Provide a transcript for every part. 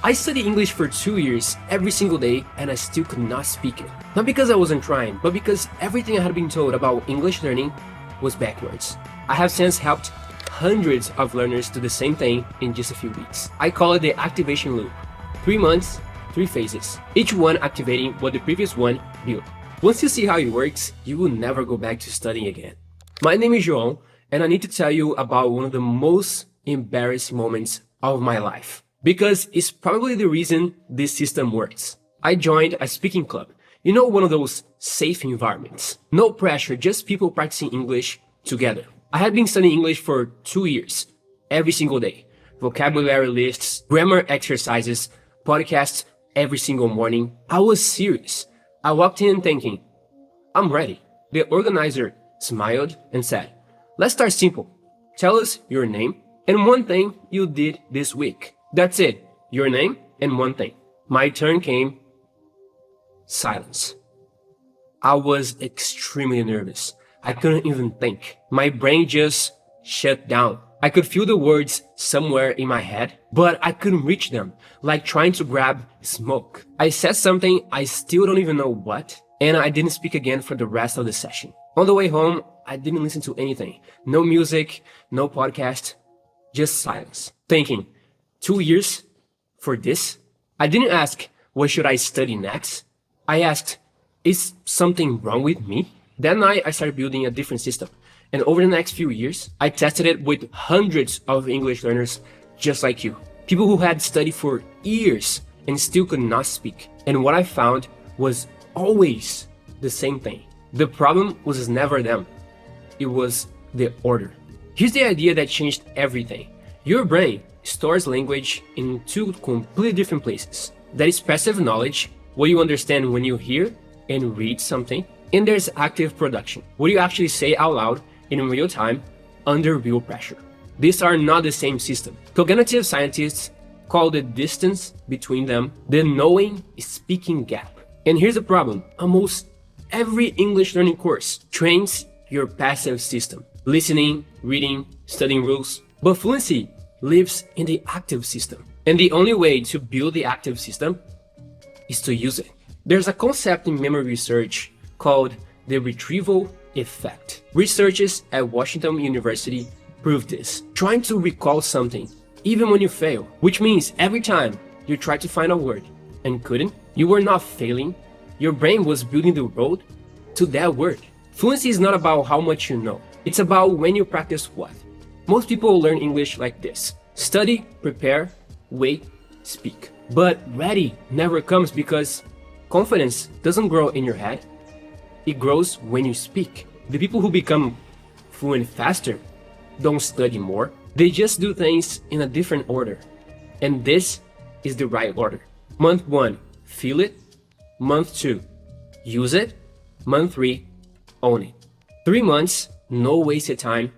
I studied English for 2 years every single day and I still could not speak it. Not because I wasn't trying, but because everything I had been told about English learning was backwards. I have since helped hundreds of learners do the same thing in just a few weeks. I call it the activation loop. 3 months, 3 phases, each one activating what the previous one built. Once you see how it works, you will never go back to studying again. My name is João, and I need to tell you about one of the most embarrassing moments of my life, because it's probably the reason this system works. I joined a speaking club. You know, one of those safe environments. No pressure, just people practicing English together. I had been studying English for 2 years, every single day. Vocabulary lists, grammar exercises, podcasts every single morning. I was serious. I walked in thinking, I'm ready. The organizer smiled and said, let's start simple. Tell us your name and one thing you did this week. That's it. Your name and one thing. My turn came. Silence. I was extremely nervous. I couldn't even think. My brain just shut down. I could feel the words somewhere in my head, but I couldn't reach them, like trying to grab smoke. I said something I still don't even know what, and I didn't speak again for the rest of the session. On the way home, I didn't listen to anything. No music, no podcast, just silence. Thinking, 2 years for this? I didn't ask, what should I study next? I asked, is something wrong with me? That night, I started building a different system. And over the next few years, I tested it with hundreds of English learners just like you. People who had studied for years and still could not speak. And what I found was always the same thing. The problem was never them. It was the order. Here's the idea that changed everything. Your brain stores language in 2 completely different places. That is passive knowledge, what you understand when you hear and read something. And there's active production, what you actually say out loud in real time under real pressure. These are not the same system. Cognitive scientists call the distance between them the knowing speaking gap. And here's the problem. Almost every English learning course trains your passive system. Listening, reading, studying rules. But fluency lives in the active system. And the only way to build the active system is to use it. There's a concept in memory research called the retrieval effect. Researchers at Washington University proved this. Trying to recall something, even when you fail, which means every time you tried to find a word and couldn't, you were not failing. Your brain was building the road to that word. Fluency is not about how much you know. It's about when you practice what. Most people learn English like this. Study, prepare, wait, speak. But ready never comes because confidence doesn't grow in your head. It grows when you speak. The people who become fluent faster don't study more. They just do things in a different order. And this is the right order. Month 1, feel it. Month 2, use it. Month 3, own it. 3 months, no wasted time,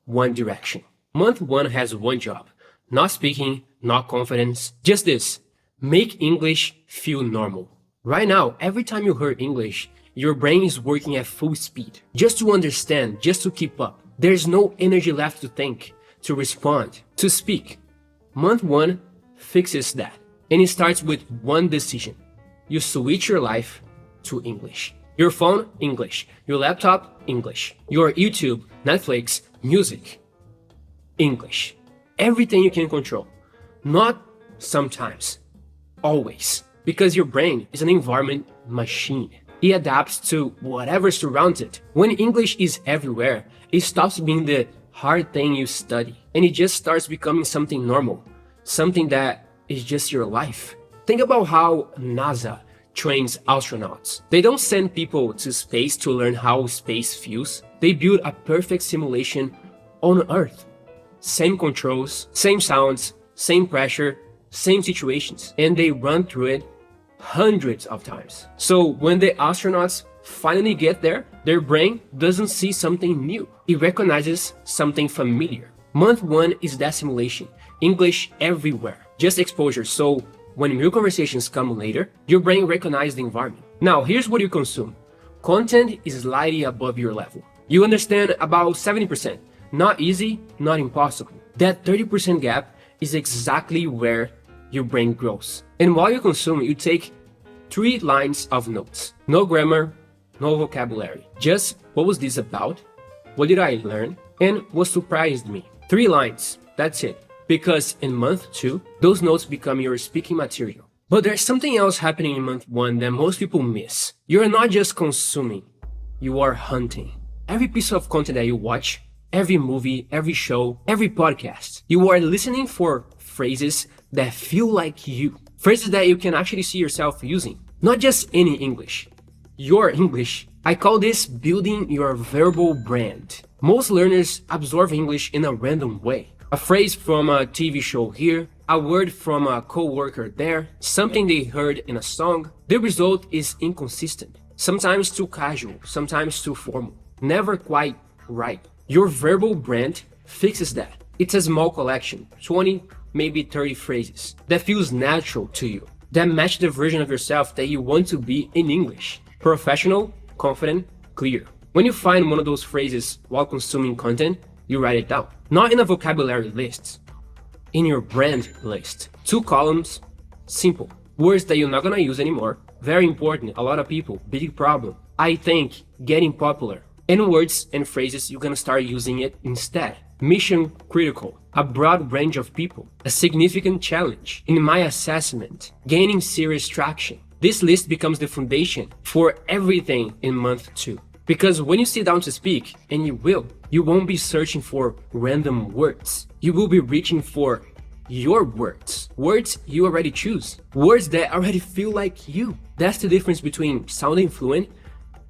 one direction. Month 1 has one job. Not speaking, not confidence, just this. Make English feel normal. Right now, every time you hear English, your brain is working at full speed, just to understand, just to keep up. There's no energy left to think, to respond, to speak. Month 1 fixes that, and it starts with one decision. You switch your life to English. Your phone, English. Your laptop, English. Your YouTube, Netflix, music, English. Everything you can control. Not sometimes, always. Because your brain is an environment machine. It adapts to whatever surrounds it. When English is everywhere, it stops being the hard thing you study, and it just starts becoming something normal, something that is just your life. Think about how NASA trains astronauts. They don't send people to space to learn how space feels. They build a perfect simulation on Earth. Same controls, same sounds, same pressure, same situations, and they run through it hundreds of times. So when the astronauts finally get there, their brain doesn't see something new. It recognizes something familiar. Month 1 is that simulation. English everywhere. Just exposure. So when real conversations come later, your brain recognizes the environment. Now, here's what you consume. Content is slightly above your level. You understand about 70%. Not easy, not impossible. That 30% gap is exactly where your brain grows. And while you consume, you take 3 lines of notes. No grammar, no vocabulary. Just what was this about? What did I learn? And what surprised me? 3 lines. That's it. Because in month 2, those notes become your speaking material. But there's something else happening in month 1 that most people miss. You're not just consuming, you are hunting. Every piece of content that you watch, every movie, every show, every podcast, you are listening for phrases that feel like you. Phrases that you can actually see yourself using. Not just any English. Your English. I call this building your verbal brand. Most learners absorb English in a random way. A phrase from a TV show here, a word from a co-worker there, something they heard in a song. The result is inconsistent. Sometimes too casual, sometimes too formal. Never quite right. Your verbal brand fixes that. It's a small collection, 20, maybe 30 phrases, that feels natural to you, that match the version of yourself that you want to be in English. Professional, confident, clear. When you find one of those phrases while consuming content, you write it down. Not in a vocabulary list, in your brand list. 2 columns, simple. Words that you're not gonna use anymore. Very important, a lot of people, big problem. I think, getting popular. And words and phrases you're gonna start using it instead. Mission critical, a broad range of people. A significant challenge, in my assessment. Gaining serious traction. This list becomes the foundation for everything in month 2. Because when you sit down to speak, and you won't be searching for random words. You will be reaching for your words. Words you already choose. Words that already feel like you. That's the difference between sounding fluent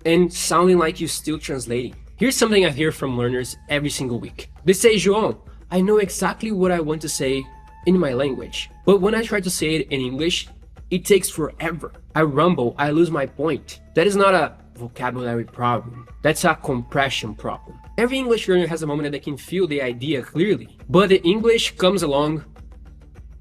and sounding like you're still translating. Here's something I hear from learners every single week. They say, João, I know exactly what I want to say in my language. But when I try to say it in English, it takes forever. I rumble, I lose my point. That is not a vocabulary problem. That's a compression problem. Every English learner has a moment that they can feel the idea clearly, but the English comes along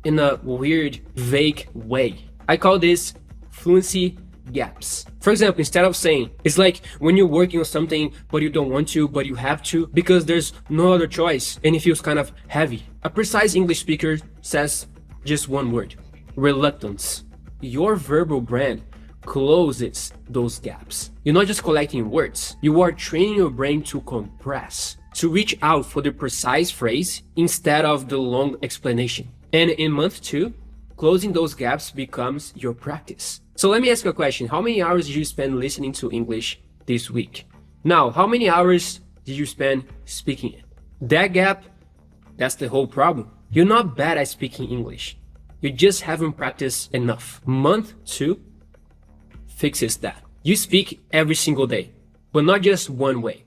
in a weird, vague way. I call this fluency gaps. For example, instead of saying, it's like when you're working on something, but you don't want to, but you have to, because there's no other choice, and it feels kind of heavy. A precise English speaker says just one word, reluctance. Your verbal brand closes those gaps. You're not just collecting words, you are training your brain to compress, to reach out for the precise phrase instead of the long explanation. And in month 2, closing those gaps becomes your practice. So let me ask you a question. How many hours did you spend listening to English this week? Now, how many hours did you spend speaking it? That gap, that's the whole problem. You're not bad at speaking English. You just haven't practiced enough. Month 2 fixes that. You speak every single day, but not just one way.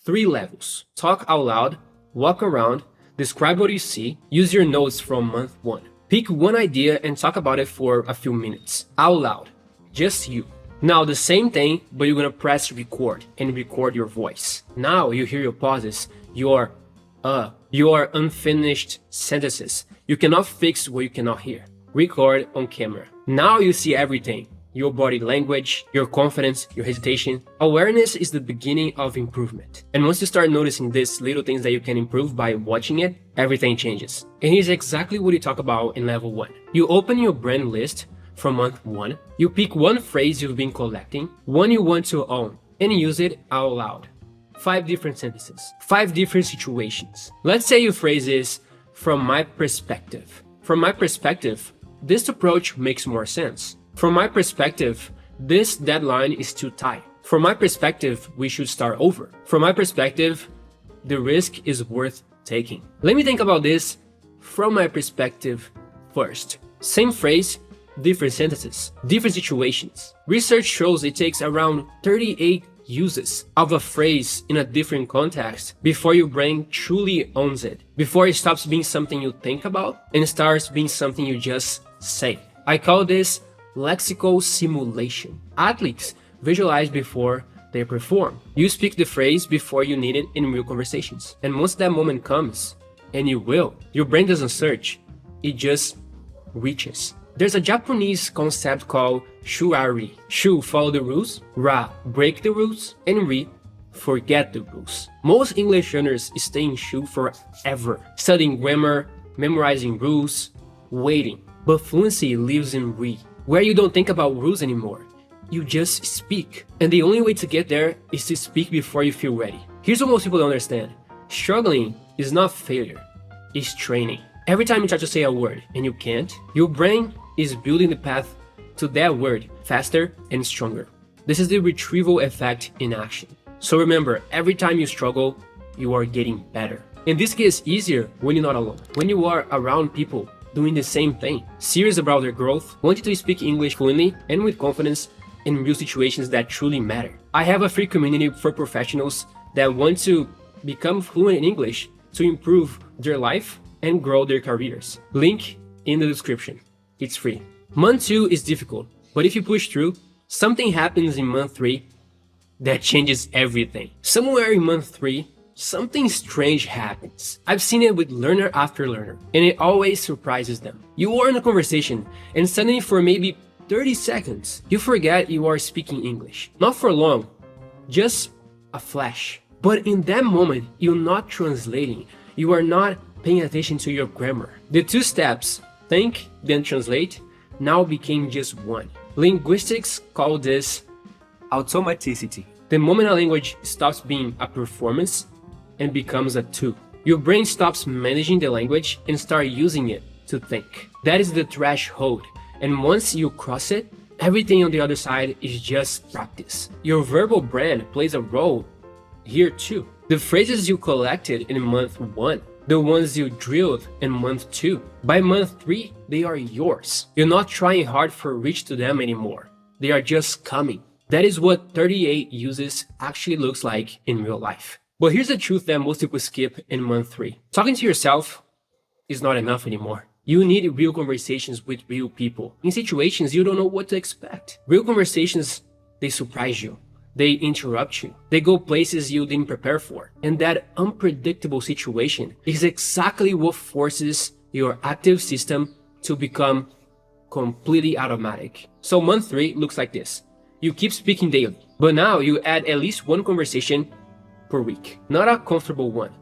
3 levels. Talk out loud, walk around, describe what you see, use your notes from month 1. Pick one idea and talk about it for a few minutes. Out loud. Just you. Now the same thing, but you're gonna press record and record your voice. Now you hear your pauses, your unfinished sentences. You cannot fix what you cannot hear. Record on camera. Now you see everything. Your body language, your confidence, your hesitation. Awareness is the beginning of improvement. And once you start noticing these little things that you can improve by watching it, everything changes. And here's exactly what you talk about in level 1. You open your brand list from month 1. You pick one phrase you've been collecting, one you want to own, and use it out loud. 5 different sentences, 5 different situations. Let's say your phrase is, from my perspective. From my perspective, this approach makes more sense. From my perspective, this deadline is too tight. From my perspective, we should start over. From my perspective, the risk is worth taking. Let me think about this from my perspective first. Same phrase, different sentences, different situations. Research shows it takes around 38 uses of a phrase in a different context before your brain truly owns it, before it stops being something you think about and starts being something you just say. I call this lexical simulation. Athletes visualize before they perform. You speak the phrase before you need it in real conversations. And once that moment comes, and you will, your brain doesn't search, it just reaches. There's a Japanese concept called shuari. Shu, follow the rules, ra, break the rules, and ri, forget the rules. Most English learners stay in shu forever, studying grammar, memorizing rules, waiting. But fluency lives in we, where you don't think about rules anymore. You just speak. And the only way to get there is to speak before you feel ready. Here's what most people don't understand. Struggling is not failure, it's training. Every time you try to say a word and you can't, your brain is building the path to that word faster and stronger. This is the retrieval effect in action. So remember, every time you struggle, you are getting better. And this gets easier when you're not alone. When you are around people doing the same thing, serious about their growth, wanting to speak English fluently and with confidence in real situations that truly matter. I have a free community for professionals that want to become fluent in English to improve their life and grow their careers. Link in the description. It's free. Month 2 is difficult, but if you push through, something happens in month 3 that changes everything. Somewhere in month 3, something strange happens. I've seen it with learner after learner, and it always surprises them. You are in a conversation, and suddenly for maybe 30 seconds, you forget you are speaking English. Not for long, just a flash. But in that moment, you're not translating. You are not paying attention to your grammar. The 2 steps, think, then translate, now became just one. Linguistics call this automaticity. The moment a language stops being a performance and becomes a tool. Your brain stops managing the language and starts using it to think. That is the threshold. And once you cross it, everything on the other side is just practice. Your verbal brand plays a role here too. The phrases you collected in month 1, the ones you drilled in month 2, by month 3, they are yours. You're not trying hard for reach to them anymore. They are just coming. That is what 38 uses actually looks like in real life. But here's the truth that most people skip in month 3. Talking to yourself is not enough anymore. You need real conversations with real people. In situations you don't know what to expect. Real conversations, they surprise you. They interrupt you. They go places you didn't prepare for. And that unpredictable situation is exactly what forces your active system to become completely automatic. So month 3 looks like this. You keep speaking daily, but now you add at least one conversation per week. Not a comfortable one,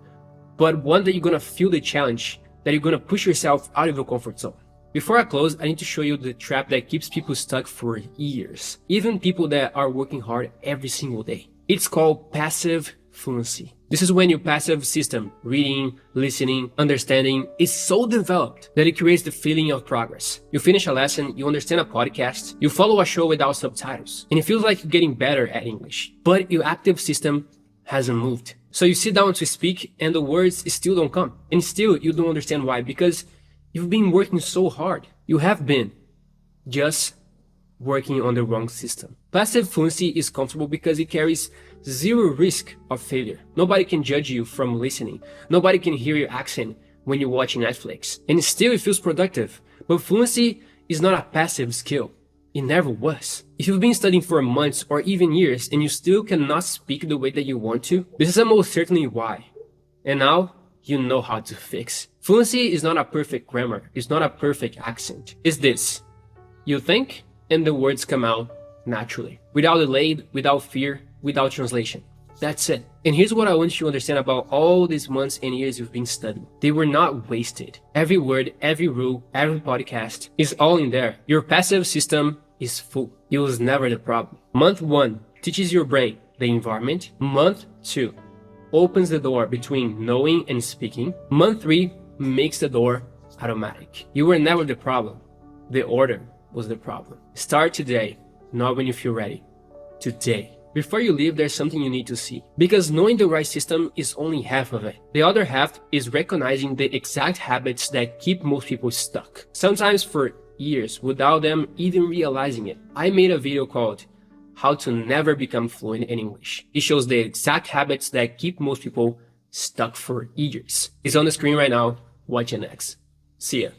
but one that you're gonna feel the challenge, that you're gonna push yourself out of your comfort zone. Before I close, I need to show you the trap that keeps people stuck for years, even people that are working hard every single day. It's called passive fluency. This is when your passive system, reading, listening, understanding, is so developed that it creates the feeling of progress. You finish a lesson, you understand a podcast, you follow a show without subtitles, and it feels like you're getting better at English. But your active system hasn't moved. So you sit down to speak and the words still don't come. And still you don't understand why, because you've been working so hard. You have been just working on the wrong system. Passive fluency is comfortable because it carries zero risk of failure. Nobody can judge you from listening. Nobody can hear your accent when you're watching Netflix. And still it feels productive. But fluency is not a passive skill. It never was. If you've been studying for months or even years and you still cannot speak the way that you want to, this is most certainly why. And now you know how to fix. Fluency is not a perfect grammar. It's not a perfect accent. It's this. You think and the words come out naturally. Without delay, without fear, without translation. That's it. And here's what I want you to understand about all these months and years you've been studying. They were not wasted. Every word, every rule, every podcast is all in there. Your passive system is full. It was never the problem. Month 1 teaches your brain the environment. Month 2 opens the door between knowing and speaking. Month 3 makes the door automatic. You were never the problem. The order was the problem. Start today, not when you feel ready. Today. Before you leave, there's something you need to see. Because knowing the right system is only half of it. The other half is recognizing the exact habits that keep most people stuck. Sometimes for years, without them even realizing it. I made a video called How to Never Become Fluent in English. It shows the exact habits that keep most people stuck for years. It's on the screen right now. Watch it next. See ya.